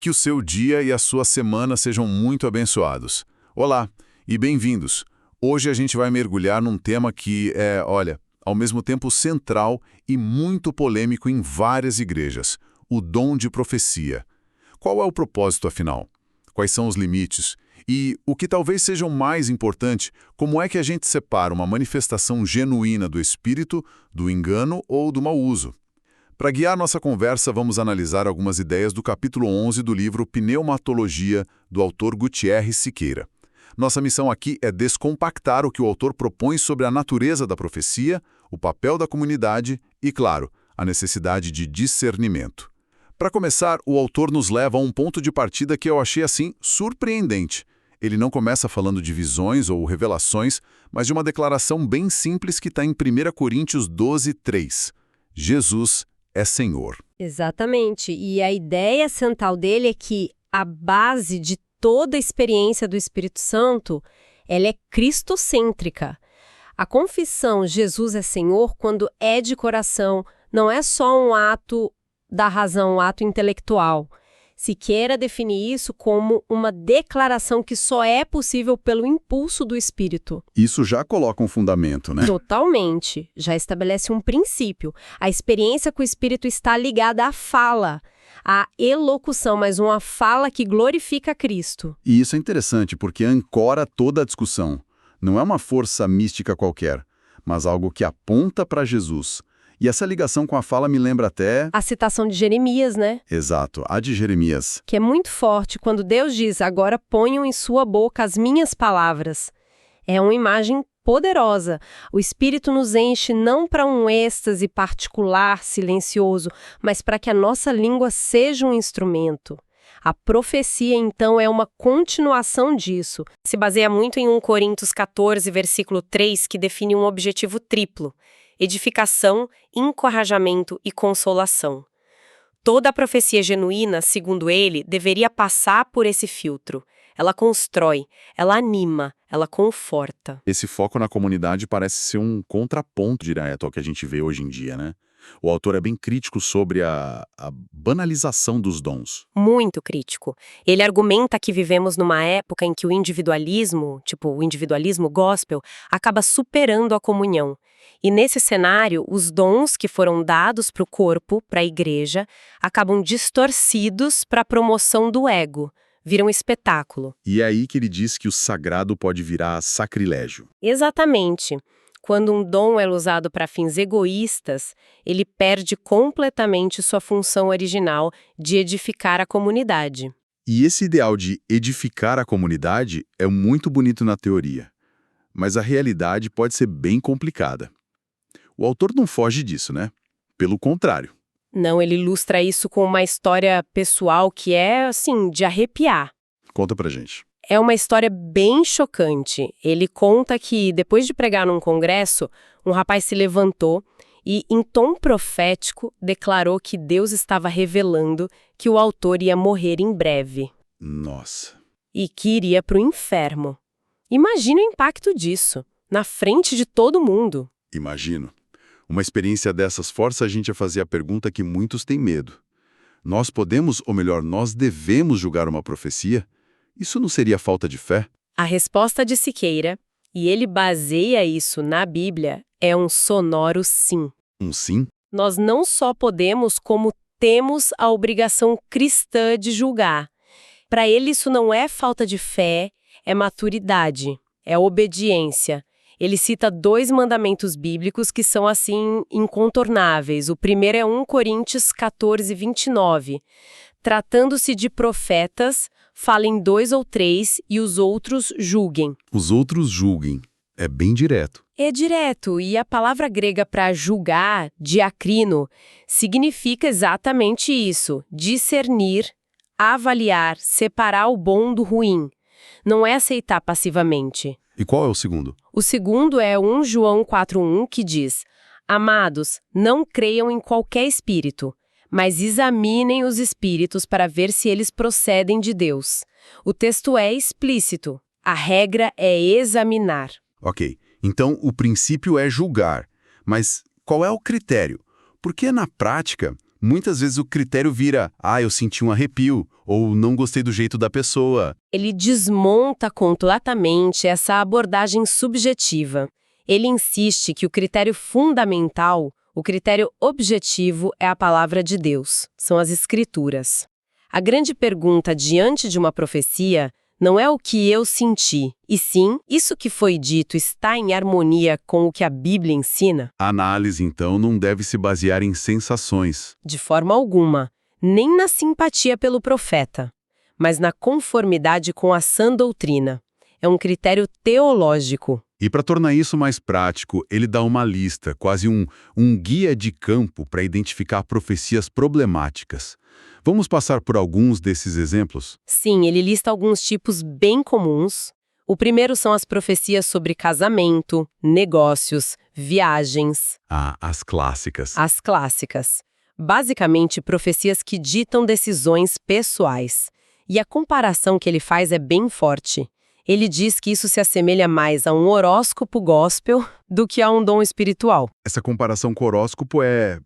Que o seu dia e a sua semana sejam muito abençoados. Olá e bem-vindos. Hoje a gente vai mergulhar num tema que é, olha, ao mesmo tempo central e muito polêmico em várias igrejas: o dom de profecia. Qual é o propósito, afinal? Quais são os limites? E, o que talvez seja o mais importante, como é que a gente separa uma manifestação genuína do Espírito, do engano ou do mau uso? Para guiar nossa conversa, vamos analisar algumas ideias do capítulo 11 do livro Pneumatologia, do autor Gutierrez Siqueira. Nossa missão aqui é descompactar o que o autor propõe sobre a natureza da profecia, o papel da comunidade e, claro, a necessidade de discernimento. Para começar, o autor nos leva a um ponto de partida que eu achei, assim, surpreendente. Ele não começa falando de visões ou revelações, mas de uma declaração bem simples que está em 1 Coríntios 12, 3. Jesus é Senhor. Exatamente. E a ideia central dele é que a base de toda a experiência do Espírito Santo, ela é cristocêntrica. A confissão Jesus é Senhor, quando é de coração, não é só um ato da razão, um ato intelectual. Siqueira define isso como uma declaração que só é possível pelo impulso do Espírito. Isso já coloca um fundamento, né? Totalmente. Já estabelece um princípio. A experiência com o Espírito está ligada à fala, à elocução, mas uma fala que glorifica Cristo. E isso é interessante porque ancora toda a discussão. Não é uma força mística qualquer, mas algo que aponta para Jesus. E essa ligação com a fala me lembra até... A citação de Jeremias, né? Exato, a de Jeremias. Que é muito forte quando Deus diz: agora ponham em sua boca as minhas palavras. É uma imagem poderosa. O Espírito nos enche não para um êxtase particular, silencioso, mas para que a nossa língua seja um instrumento. A profecia, então, é uma continuação disso. Se baseia muito em 1 Coríntios 14, versículo 3, que define um objetivo triplo: edificação, encorajamento e consolação. Toda a profecia genuína, segundo ele, deveria passar por esse filtro. Ela constrói, ela anima, ela conforta. Esse foco na comunidade parece ser um contraponto direto ao que a gente vê hoje em dia, né? O autor é bem crítico sobre a banalização dos dons. Muito crítico. Ele argumenta que vivemos numa época em que o individualismo, tipo o individualismo gospel, acaba superando a comunhão. E nesse cenário, os dons que foram dados para o corpo, para a igreja, acabam distorcidos para a promoção do ego. Vira um espetáculo. E é aí que ele diz que o sagrado pode virar sacrilégio. Exatamente. Quando um dom é usado para fins egoístas, ele perde completamente sua função original de edificar a comunidade. E esse ideal de edificar a comunidade é muito bonito na teoria, mas a realidade pode ser bem complicada. O autor não foge disso, né? Pelo contrário. Não, ele ilustra isso com uma história pessoal que é, assim, de arrepiar. Conta pra gente. É uma história bem chocante. Ele conta que, depois de pregar num congresso, um rapaz se levantou e, em tom profético, declarou que Deus estava revelando que o autor ia morrer em breve. Nossa. E que iria para o inferno. Imagina o impacto disso, na frente de todo mundo. Imagino. Uma experiência dessas força a gente a fazer a pergunta que muitos têm medo. Nós podemos, ou melhor, nós devemos julgar uma profecia? Isso não seria falta de fé? A resposta de Siqueira, e ele baseia isso na Bíblia, é um sonoro sim. Um sim? Nós não só podemos, como temos a obrigação cristã de julgar. Para ele, isso não é falta de fé, é maturidade, é obediência. Ele cita 2 mandamentos bíblicos que são, assim, incontornáveis. O primeiro é 1 Coríntios 14, 29. Tratando-se de profetas, falem 2 ou 3 e os outros julguem. Os outros julguem. É bem direto. É direto, e a palavra grega para julgar, diacrino, significa exatamente isso: discernir, avaliar, separar o bom do ruim. Não é aceitar passivamente. E qual é o segundo? O segundo é 1 João 4:1, que diz: Amados, não creiam em qualquer espírito, mas examinem os espíritos para ver se eles procedem de Deus. O texto é explícito. A regra é examinar. Ok, então o princípio é julgar. Mas qual é o critério? Porque na prática, Muitas vezes o critério vira, eu senti um arrepio, ou não gostei do jeito da pessoa. Ele desmonta completamente essa abordagem subjetiva. Ele insiste que o critério fundamental, o critério objetivo, é a palavra de Deus, são as Escrituras. A grande pergunta diante de uma profecia não é o que eu senti, e sim, isso que foi dito está em harmonia com o que a Bíblia ensina? A análise, então, não deve se basear em sensações. De forma alguma, nem na simpatia pelo profeta, mas na conformidade com a sã doutrina. É um critério teológico. E para tornar isso mais prático, ele dá uma lista, quase um guia de campo para identificar profecias problemáticas. Vamos passar por alguns desses exemplos? Sim, ele lista alguns tipos bem comuns. O primeiro são as profecias sobre casamento, negócios, viagens. As clássicas. As clássicas. Basicamente, profecias que ditam decisões pessoais. E a comparação que ele faz é bem forte. Ele diz que isso se assemelha mais a um horóscopo gospel do que a um dom espiritual. Essa comparação com o horóscopo é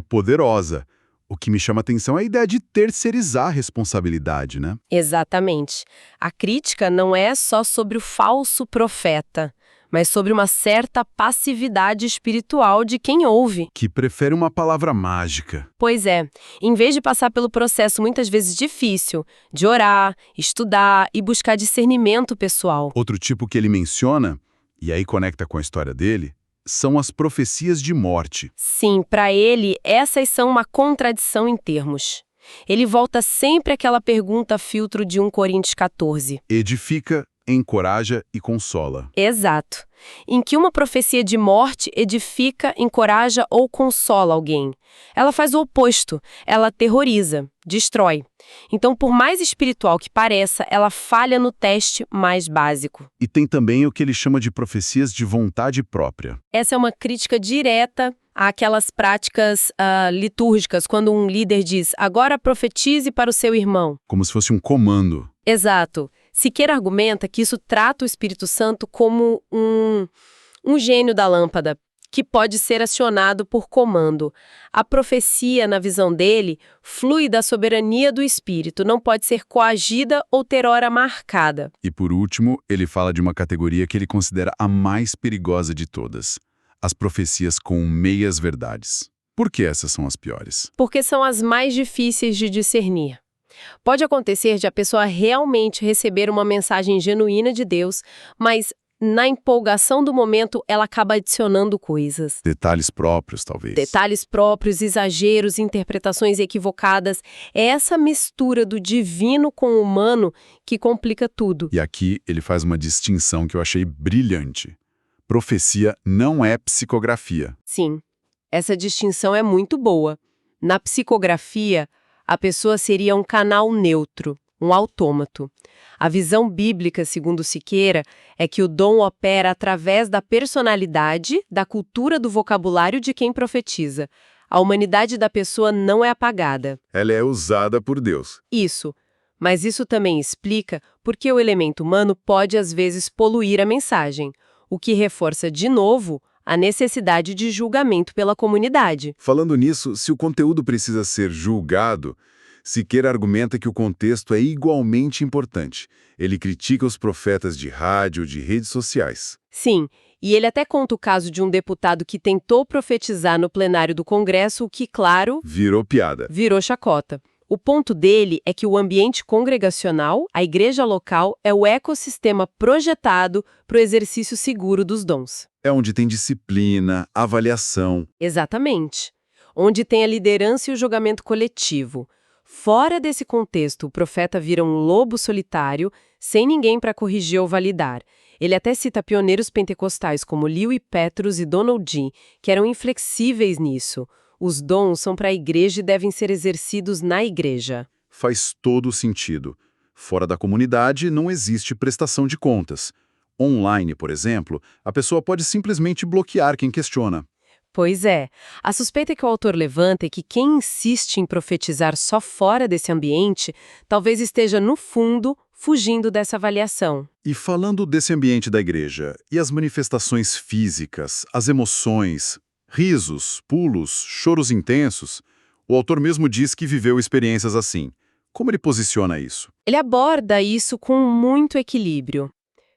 poderosa. O que me chama a atenção é a ideia de terceirizar a responsabilidade, né? Exatamente. A crítica não é só sobre o falso profeta, mas sobre uma certa passividade espiritual de quem ouve. Que prefere uma palavra mágica. Pois é, em vez de passar pelo processo muitas vezes difícil, de orar, estudar e buscar discernimento pessoal. Outro tipo que ele menciona, e aí conecta com a história dele, são as profecias de morte. Sim, para ele, essas são uma contradição em termos. Ele volta sempre àquela pergunta filtro de 1 Coríntios 14. Edifica, encoraja e consola. Exato. Em que uma profecia de morte edifica, encoraja ou consola alguém. Ela faz o oposto. Ela terroriza, destrói. Então, por mais espiritual que pareça, ela falha no teste mais básico. E tem também o que ele chama de profecias de vontade própria. Essa é uma crítica direta àquelas práticas litúrgicas, quando um líder diz, agora profetize para o seu irmão. Como se fosse um comando. Exato. Siqueira argumenta que isso trata o Espírito Santo como um gênio da lâmpada, que pode ser acionado por comando. A profecia, na visão dele, flui da soberania do Espírito, não pode ser coagida ou ter hora marcada. E por último, ele fala de uma categoria que ele considera a mais perigosa de todas: as profecias com meias verdades. Por que essas são as piores? Porque são as mais difíceis de discernir. Pode acontecer de a pessoa realmente receber uma mensagem genuína de Deus, mas na empolgação do momento ela acaba adicionando coisas. Detalhes próprios, talvez. Detalhes próprios, exageros, interpretações equivocadas. É essa mistura do divino com o humano que complica tudo. E aqui ele faz uma distinção que eu achei brilhante. Profecia não é psicografia. Sim, essa distinção é muito boa. Na psicografia, a pessoa seria um canal neutro, um autômato. A visão bíblica, segundo Siqueira, é que o dom opera através da personalidade, da cultura do vocabulário de quem profetiza. A humanidade da pessoa não é apagada. Ela é usada por Deus. Isso. Mas isso também explica por que o elemento humano pode, às vezes, poluir a mensagem, o que reforça, de novo, a necessidade de julgamento pela comunidade. Falando nisso, se o conteúdo precisa ser julgado, Siqueira argumenta que o contexto é igualmente importante. Ele critica os profetas de rádio, de redes sociais. Sim, e ele até conta o caso de um deputado que tentou profetizar no plenário do Congresso, o que, claro, Virou piada. virou chacota. O ponto dele é que o ambiente congregacional, a igreja local, é o ecossistema projetado para o exercício seguro dos dons. É onde tem disciplina, avaliação. Exatamente. Onde tem a liderança e o julgamento coletivo. Fora desse contexto, o profeta vira um lobo solitário, sem ninguém para corrigir ou validar. Ele até cita pioneiros pentecostais como Louis Petrus e Donald G., que eram inflexíveis nisso. Os dons são para a igreja e devem ser exercidos na igreja. Faz todo sentido. Fora da comunidade, não existe prestação de contas. Online, por exemplo, a pessoa pode simplesmente bloquear quem questiona. Pois é. A suspeita que o autor levanta é que quem insiste em profetizar só fora desse ambiente talvez esteja, no fundo, fugindo dessa avaliação. E falando desse ambiente da igreja, e as manifestações físicas, as emoções, risos, pulos, choros intensos, O autor mesmo diz que viveu experiências assim. Como ele posiciona isso? Ele aborda isso com muito equilíbrio.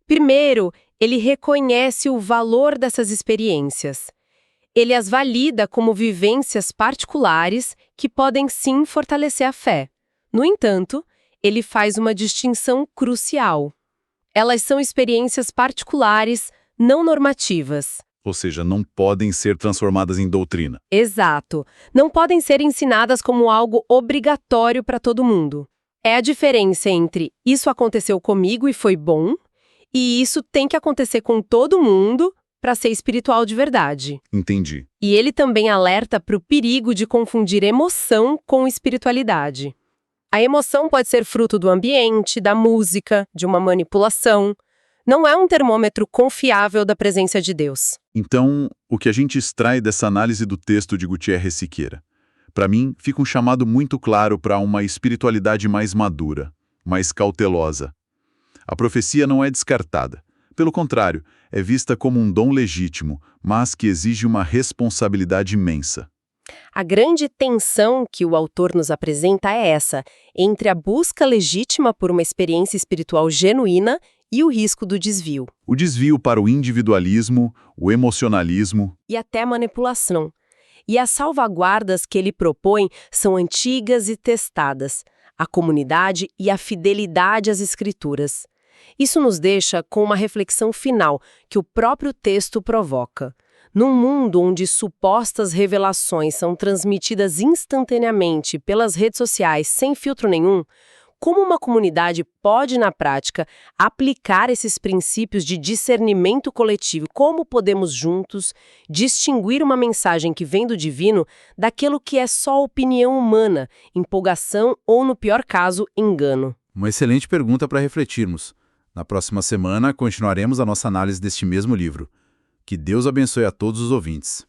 Primeiro, ele reconhece o valor dessas experiências. Ele as valida como vivências particulares que podem sim fortalecer a fé. No entanto, ele faz uma distinção crucial. Elas são experiências particulares, não normativas. Ou seja, não podem ser transformadas em doutrina. Exato. Não podem ser ensinadas como algo obrigatório para todo mundo. É a diferença entre isso aconteceu comigo e foi bom, e isso tem que acontecer com todo mundo para ser espiritual de verdade. Entendi. E ele também alerta para o perigo de confundir emoção com espiritualidade. A emoção pode ser fruto do ambiente, da música, de uma manipulação. Não é um termômetro confiável da presença de Deus. Então, o que a gente extrai dessa análise do texto de Gutierrez Siqueira? Para mim, fica um chamado muito claro para uma espiritualidade mais madura, mais cautelosa. A profecia não é descartada. Pelo contrário, é vista como um dom legítimo, mas que exige uma responsabilidade imensa. A grande tensão que o autor nos apresenta é essa, entre a busca legítima por uma experiência espiritual genuína e o risco do desvio. O desvio para o individualismo, o emocionalismo. E até a manipulação. E as salvaguardas que ele propõe são antigas e testadas: a comunidade e a fidelidade às escrituras. Isso nos deixa com uma reflexão final que o próprio texto provoca. Num mundo onde supostas revelações são transmitidas instantaneamente pelas redes sociais sem filtro nenhum, como uma comunidade pode, na prática, aplicar esses princípios de discernimento coletivo? Como podemos juntos distinguir uma mensagem que vem do divino daquilo que é só opinião humana, empolgação ou, no pior caso, engano? Uma excelente pergunta para refletirmos. Na próxima semana, continuaremos a nossa análise deste mesmo livro. Que Deus abençoe a todos os ouvintes.